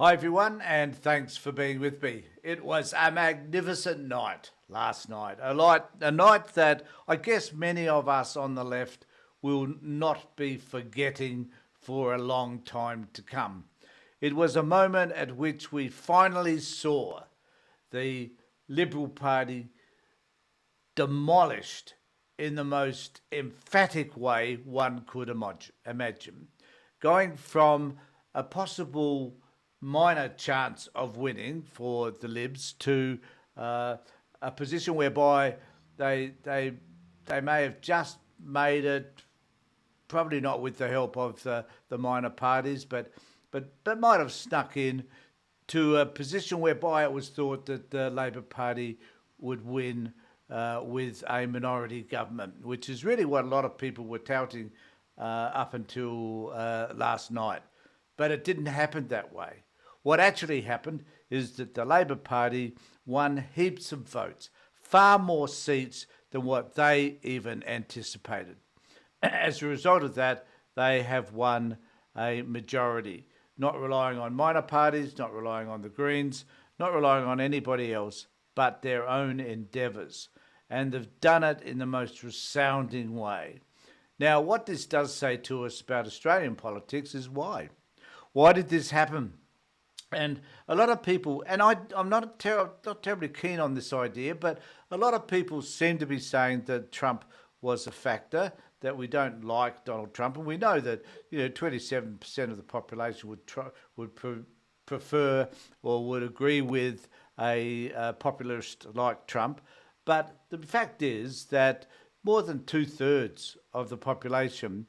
Hi everyone, and thanks for being with me. It was a magnificent night last night. A night that I guess many of us on the left will not be forgetting for a long time to come. It was a moment at which we finally saw the Liberal Party demolished in the most emphatic way one could imagine. Going from a possible minor chance of winning for the Libs to a position whereby they may have just made it, probably not with the help of the minor parties, but might have snuck in to a position whereby it was thought that the Labor Party would win with a minority government, which is really what a lot of people were touting up until last night. But it didn't happen that way. What actually happened is that the Labor Party won heaps of votes, far more seats than what they even anticipated. As a result of that, they have won a majority, not relying on minor parties, not relying on the Greens, not relying on anybody else, but their own endeavours. And they've done it in the most resounding way. Now, what this does say to us about Australian politics is why. Why did this happen? And a lot of people, and I'm not terribly keen on this idea, but a lot of people seem to be saying that Trump was a factor, that we don't like Donald Trump, and we know that 27% of the population would prefer or would agree with a populist like Trump. But the fact is that more than two-thirds of the population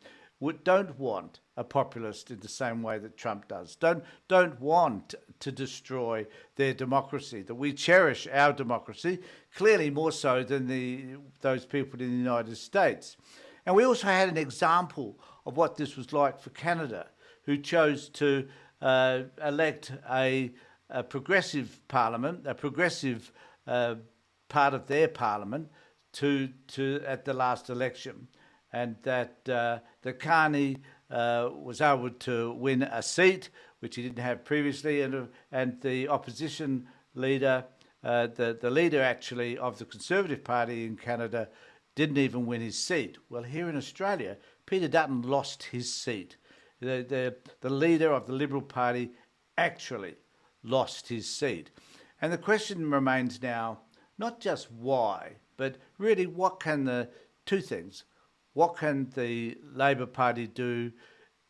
don't want a populist in the same way that Trump does. Don't want to destroy their democracy. That we cherish our democracy, clearly more so than those people in the United States. And we also had an example of what this was like for Canada, who chose to elect a progressive parliament, a progressive part of their parliament, to at the last election, and that the Carney was able to win a seat which he didn't have previously, and the opposition leader, the leader actually of the Conservative Party in Canada, didn't even win his seat. Well, here in Australia, Peter Dutton lost his seat. The leader of the Liberal Party actually lost his seat. And the question remains now, not just why, but really two things. What can the Labor Party do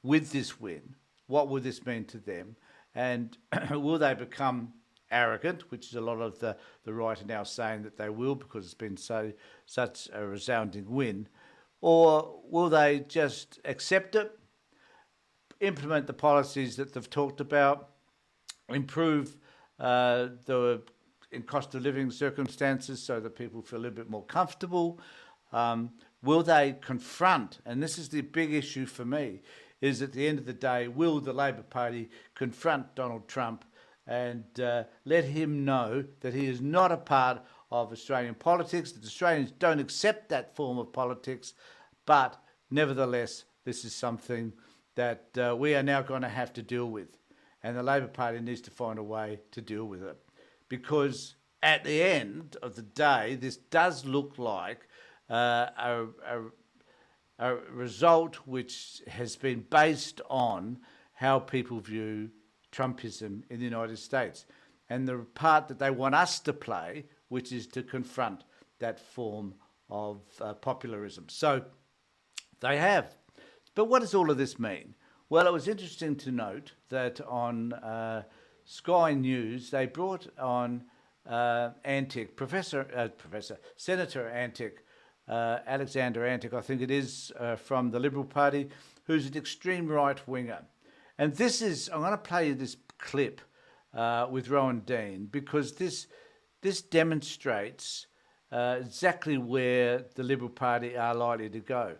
with this win? What will this mean to them? And will they become arrogant, which is a lot of the right are now saying that they will, because it's been such a resounding win? Or will they just accept it, implement the policies that they've talked about, improve the in cost of living circumstances so that people feel a little bit more comfortable? Will they confront, and this is the big issue for me, is at the end of the day, will the Labor Party confront Donald Trump and let him know that he is not a part of Australian politics, that Australians don't accept that form of politics, but nevertheless, this is something that we are now going to have to deal with. And the Labor Party needs to find a way to deal with it. Because at the end of the day, this does look like a result which has been based on how people view Trumpism in the United States, and the part that they want us to play, which is to confront that form of popularism. So they have. But what does all of this mean? Well, it was interesting to note that on Sky News, they brought on Senator Antic, Alexander Antic, I think it is, from the Liberal Party, who's an extreme right-winger. And I'm going to play you this clip with Rowan Dean, because this demonstrates exactly where the Liberal Party are likely to go.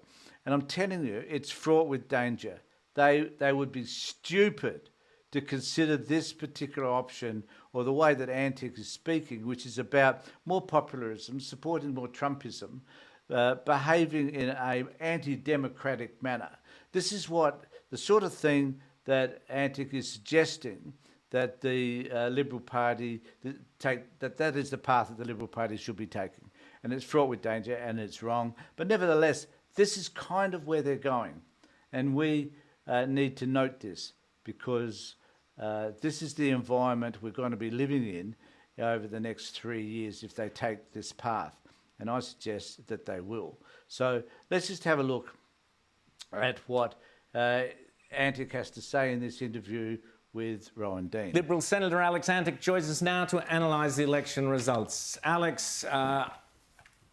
And I'm telling you, it's fraught with danger. They would be stupid to consider this particular option, or the way that Antic is speaking, which is about more popularism, supporting more Trumpism, behaving in an anti-democratic manner. This is the sort of thing that Antic is suggesting that the Liberal Party that is the path that the Liberal Party should be taking, and it's fraught with danger and it's wrong. But nevertheless, this is kind of where they're going, and we need to note this because this is the environment we're going to be living in over the next 3 years if they take this path, and I suggest that they will. So let's just have a look at what Antic has to say in this interview with Rowan Dean. Liberal Senator Alex Antic joins us now to analyse the election results. Alex,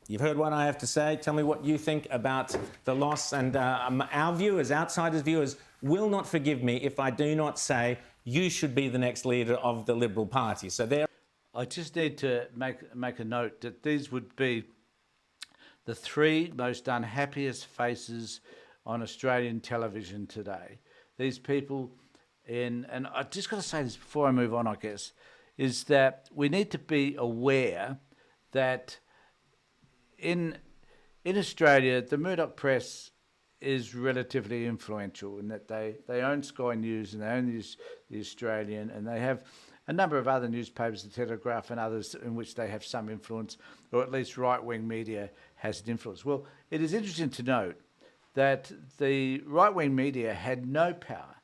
you've heard what I have to say. Tell me what you think about the loss. And our viewers, outsiders viewers, will not forgive me if I do not say you should be the next leader of the Liberal Party. So there. I just need to make a note that these would be the three most unhappiest faces on Australian television today. These people and I just got to say this before I move on, I guess, is that we need to be aware that in Australia, the Murdoch press is relatively influential in that they own Sky News and they own the Australian, and they have a number of other newspapers, the Telegraph and others, in which they have some influence, or at least right-wing media has an influence. Well, it is interesting to note that the right-wing media had no power,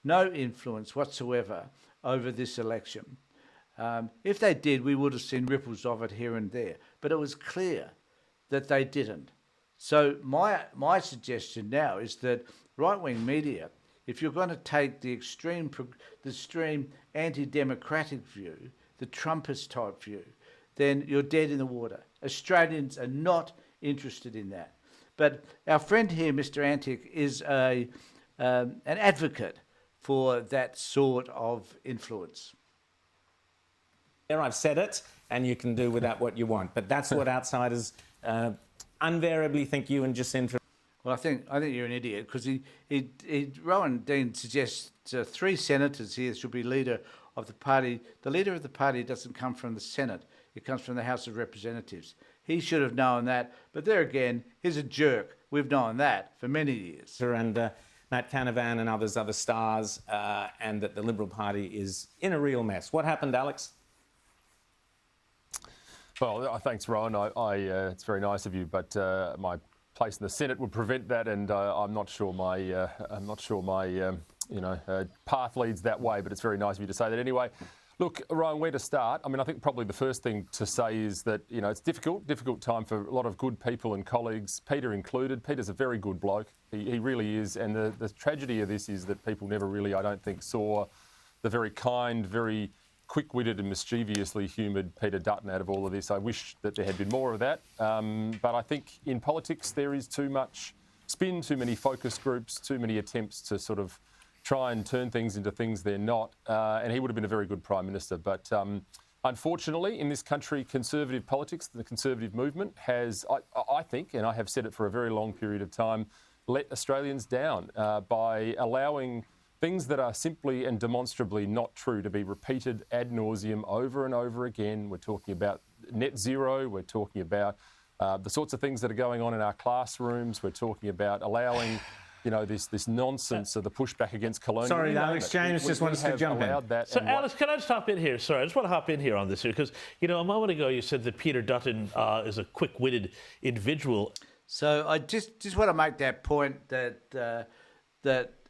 no influence whatsoever over this election. If they did, we would have seen ripples of it here and there, but it was clear that they didn't. So my suggestion now is that right-wing media, if you're going to take the extreme anti-democratic view, the Trumpist type view, then you're dead in the water. Australians are not interested in that. But our friend here, Mr. Antic, is an advocate for that sort of influence. There, I've said it, and you can do with that what you want. But that's what outsiders invariably think you and Jacinta. Well, I think you're an idiot because Rowan Dean suggests 3 senators here should be leader of the party. The leader of the party doesn't come from the Senate; it comes from the House of Representatives. He should have known that, but there again, he's a jerk. We've known that for many years. And Matt Canavan and others are the stars, and that the Liberal Party is in a real mess. What happened, Alex? Well, thanks, Rowan. It's very nice of you, but my place in the Senate would prevent that, and I'm not sure my path leads that way. But it's very nice of you to say that anyway. Look, Ryan, where to start? I mean, I think probably the first thing to say is that, it's difficult time for a lot of good people and colleagues, Peter included. Peter's a very good bloke. He really is. And the tragedy of this is that people never really, I don't think, saw the very kind, very quick-witted and mischievously humoured Peter Dutton out of all of this. I wish that there had been more of that. But I think in politics there is too much spin, too many focus groups, too many attempts to sort of try and turn things into things they're not. And he would have been a very good Prime Minister. But unfortunately, in this country, conservative politics, the conservative movement has, I think, and I have said it for a very long period of time, let Australians down by allowing things that are simply and demonstrably not true to be repeated ad nauseum over and over again. We're talking about net zero. We're talking about the sorts of things that are going on in our classrooms. We're talking about allowing this nonsense of the pushback against colonial. Sorry, Alex, James just wants to jump in. So, Alex, can I just hop in here? Sorry, I just want to hop in here on this here because, a moment ago you said that Peter Dutton is a quick-witted individual. So I just want to make that point that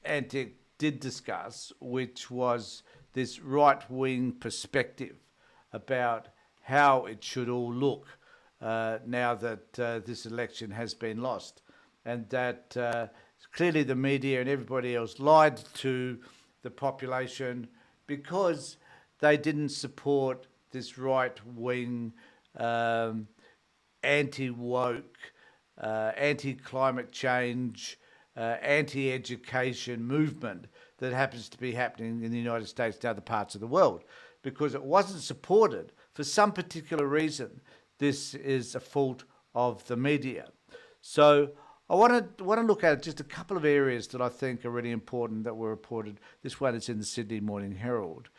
Antic did discuss, which was this right-wing perspective about how it should all look now that this election has been lost, and that clearly the media and everybody else lied to the population because they didn't support this right-wing, anti-woke, anti-climate change, anti-education movement that happens to be happening in the United States and other parts of the world. Because it wasn't supported for some particular reason, this is a fault of the media. So I want to look at just a couple of areas that I think are really important that were reported. This one is in the Sydney Morning Herald.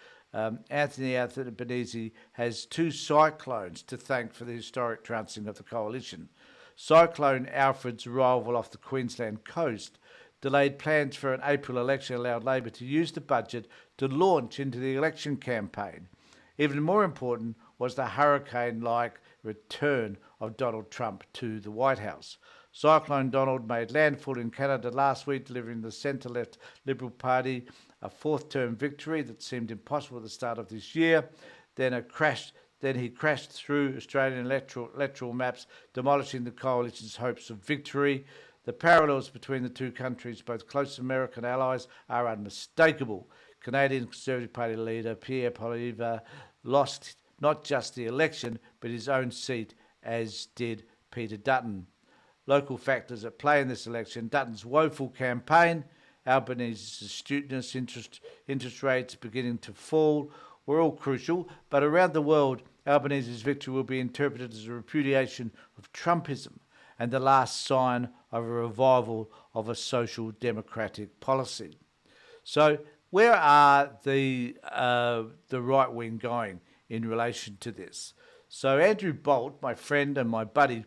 Anthony Albanese has 2 cyclones to thank for the historic trouncing of the coalition. Cyclone Alfred's arrival off the Queensland coast delayed plans for an April election allowed Labor to use the budget to launch into the election campaign. Even more important was the hurricane-like return of Donald Trump to the White House. Cyclone Donald made landfall in Canada last week, delivering the centre-left Liberal Party a fourth-term victory that seemed impossible at the start of this year. Then he crashed through Australian electoral maps, demolishing the coalition's hopes of victory. The parallels between the two countries, both close American allies, are unmistakable. Canadian Conservative Party leader Pierre Poilievre lost not just the election, but his own seat, as did Peter Dutton. Local factors at play in this election: Dutton's woeful campaign, Albanese's astuteness, interest rates beginning to fall, were all crucial, but around the world, Albanese's victory will be interpreted as a repudiation of Trumpism and the last sign of a revival of a social democratic policy. So where are the right wing going in relation to this? So Andrew Bolt, my friend and my buddy,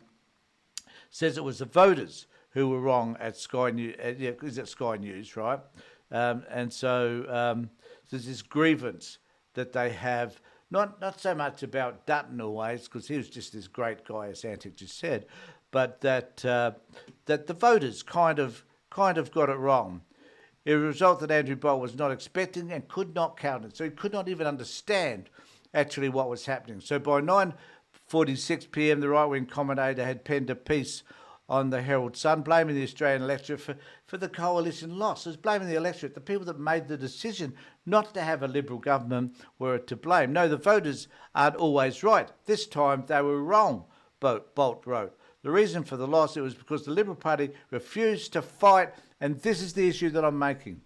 says it was the voters who were wrong at Sky News. Is it Sky News, right? And so there's this grievance that they have, not so much about Dutton always, because he was just this great guy, as Antic just said, but that the voters kind of got it wrong. It was a result that Andrew Bolt was not expecting and could not count it. So he could not even understand actually what was happening. So by 9:46 p.m, the right-wing commentator had penned a piece on the Herald Sun, blaming the Australian electorate for the coalition loss. It was blaming the electorate. The people that made the decision not to have a Liberal government were to blame. No, the voters aren't always right. This time they were wrong, Bolt wrote. The reason for the loss, it was because the Liberal Party refused to fight, and this is the issue that I'm making.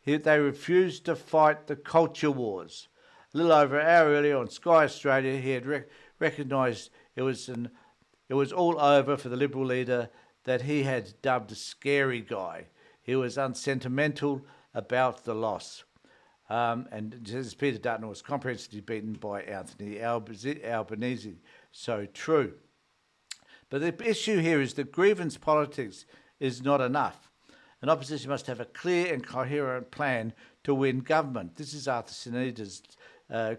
They refused to fight the culture wars. A little over an hour earlier on Sky Australia, he had recognised it was all over for the Liberal leader that he had dubbed a scary guy. He was unsentimental about the loss. And as Peter Dutton was comprehensively beaten by Anthony Albanese. So true. But the issue here is that grievance politics is not enough. An opposition must have a clear and coherent plan to win government. This is Arthur Sinida's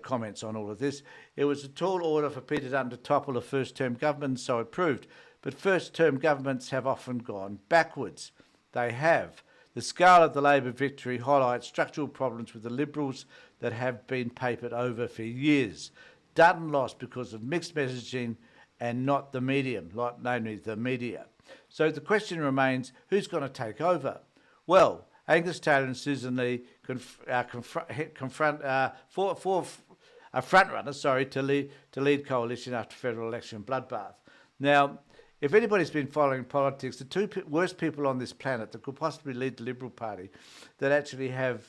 comments on all of this. It was a tall order for Peter Dutton to topple a first-term government, so it proved. But first-term governments have often gone backwards. They have. The scale of the Labor victory highlights structural problems with the Liberals that have been papered over for years. Dutton lost because of mixed messaging and not the medium, namely the media. So the question remains, who's going to take over? Well, Angus Taylor and Susan Lee are frontrunners, to lead coalition after federal election bloodbath. Now, if anybody's been following politics, the two worst people on this planet that could possibly lead the Liberal Party that actually have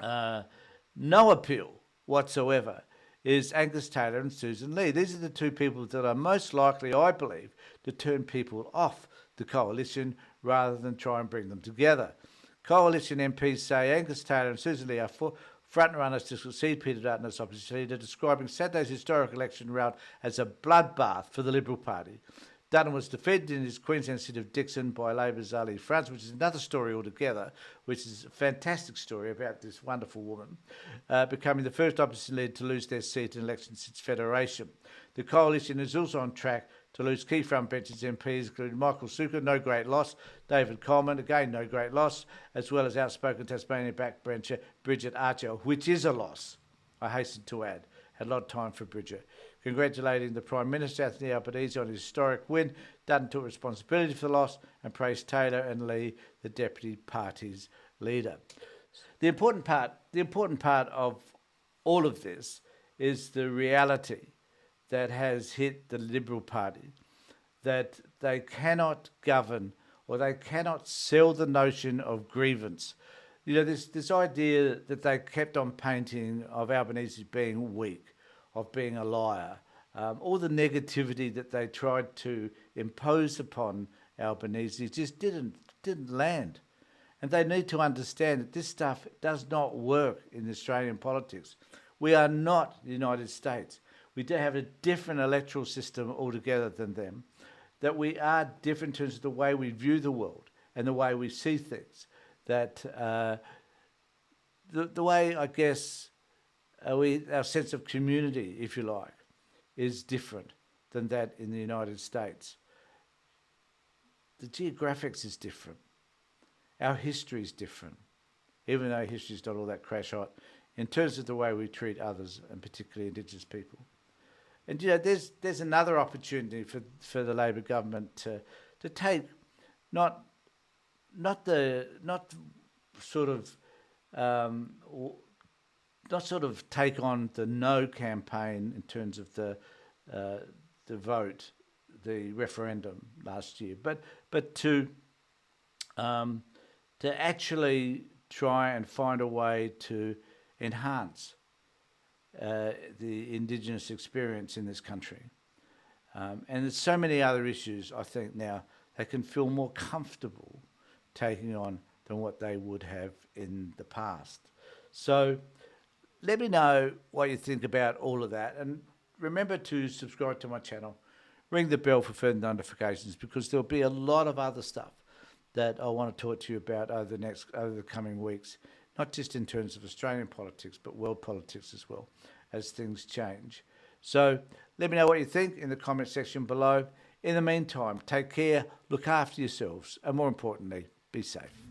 no appeal whatsoever is Angus Taylor and Susan Lee. These are the two people that are most likely, I believe, to turn people off the coalition rather than try and bring them together. Coalition MPs say Angus Taylor and Susan Lee are front-runners to succeed Peter Dutton as opposition leader, describing Saturday's historic election rout as a bloodbath for the Liberal Party. Dutton was defeated in his Queensland seat of Dixon by Labor's Ali Frantz, which is another story altogether, which is a fantastic story about this wonderful woman, becoming the first opposition leader to lose their seat in elections since Federation. The coalition is also on track to lose key frontbenches MPs, including Michael Sukkar, no great loss, David Coleman, again no great loss, as well as outspoken Tasmanian backbencher Bridget Archer, which is a loss, I hasten to add. Had a lot of time for Bridget. Congratulating the Prime Minister, Anthony Albanese, on his historic win, Dutton took responsibility for the loss and praised Taylor and Lee, the Deputy Party's leader. The important part of all of this is the reality that has hit the Liberal Party, that they cannot govern or they cannot sell the notion of grievance. You know, this idea that they kept on painting of Albanese being weak, of being a liar, all the negativity that they tried to impose upon Albanese just didn't land. And they need to understand that this stuff does not work in Australian politics. We are not the United States. We do have a different electoral system altogether than them, that we are different in terms of the way we view the world and the way we see things. That the way, I guess, our sense of community, if you like, is different than that in the United States. The geographics is different. Our history is different, even though history is not all that crash hot, in terms of the way we treat others, and particularly Indigenous people. And there's another opportunity for the Labor government to take not sort of take on the no campaign in terms of the vote, the referendum last year, but to actually try and find a way to enhance the Indigenous experience in this country. And there's so many other issues, I think, now they can feel more comfortable taking on than what they would have in the past. So let me know what you think about all of that. And remember to subscribe to my channel, ring the bell for further notifications, because there'll be a lot of other stuff that I want to talk to you about over the coming weeks, not just in terms of Australian politics, but world politics as well, as things change. So let me know what you think in the comment section below. In the meantime, take care, look after yourselves, and more importantly, be safe.